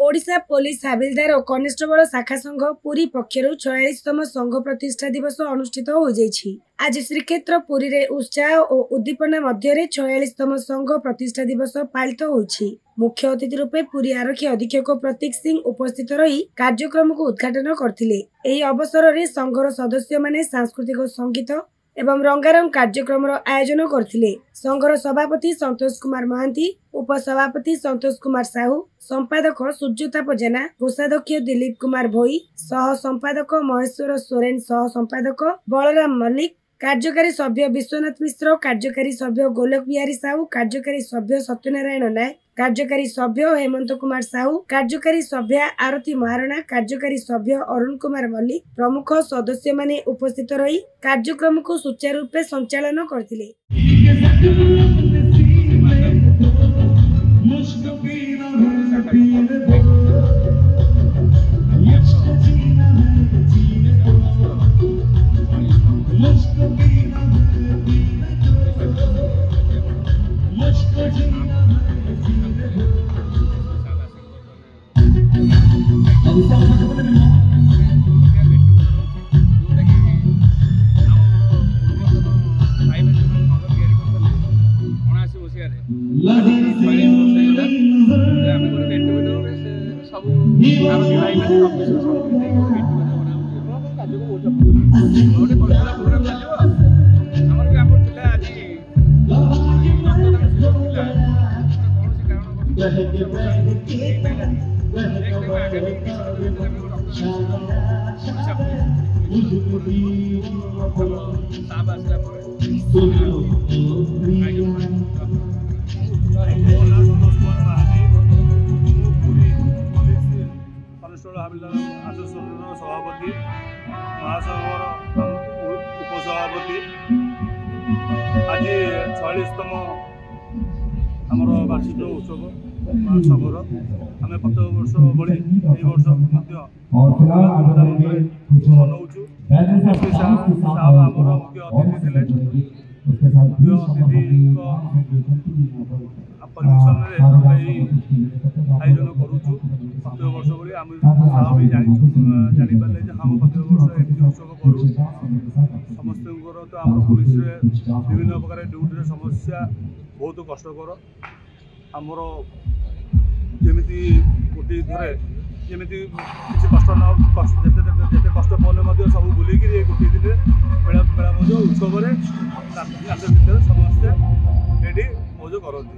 Odisha police havildar और constable शाखा संघ पुरी पक्षर 46तम संघ प्रतिष्ठा दिवस अनुष्ठित हो जाइछि। आज श्रीक्षेत्र पुरी रे उत्साह और उद्दीपना मध्य 46तम संघ प्रतिष्ठा दिवस पालित होछि। मुख्य अतिथि रूपे पुरी आरक्षी अधीक्षक प्रतीक सिंह उपस्थित रही कार्यक्रम को उद्घाटन करथिले। एही अवसर रे संघर सदस्य माने सांस्कृतिक संगीत एवं रंगारंग कार्यक्रम आयोजन करथिले। संघर सभापति संतोष कुमार महांती, उपसभापति संतोष कुमार साहू, संपादक सूर्यताप जेना, कोषाध्यक्ष दिलीप कुमार भोई, सह संपादक महेश्वर सोरेन, सह संपादक बलराम मल्लिक, कार्यकारी सभ्य विश्वनाथ मिश्र, कार्यकारी सभ्य गोलक बिहारी साहू, कार्यकारी सभ्य सत्यनारायण नायक, कार्यकारी सभ्य हेमंत कुमार साहू, कार्यकारी सभ्य आरती महाराणा, कार्यकारी सभ्य अरुण कुमार मल्लिक प्रमुख सदस्य माने उपस्थित रही कार्यक्रम को सुचारू रूपे संचालन करथिले। सभापति महासंघर उपसभापति आज 46तम आमर वार्षिक उत्सव संघर आम प्रत्येक वर्ष भली वर्ष मनाऊँ। आमर मुख्य अतिथि थे परमिशन आयोजन करुचु प्रत्येक वर्ष भली आम भी जापारे हाँ प्रत्येक वर्ष एमती उत्सव करूँ। समस्त तो आम पुलिस विभिन्न प्रकार ड्यूटी समस्या बहुत कष्टकर आमर जमी गोटे थरे जमी किसी कष्ट न जिते कष्ट पड़े सब बुलिक गोटे दिन मेला उत्सव समस्ते ये मौज करती।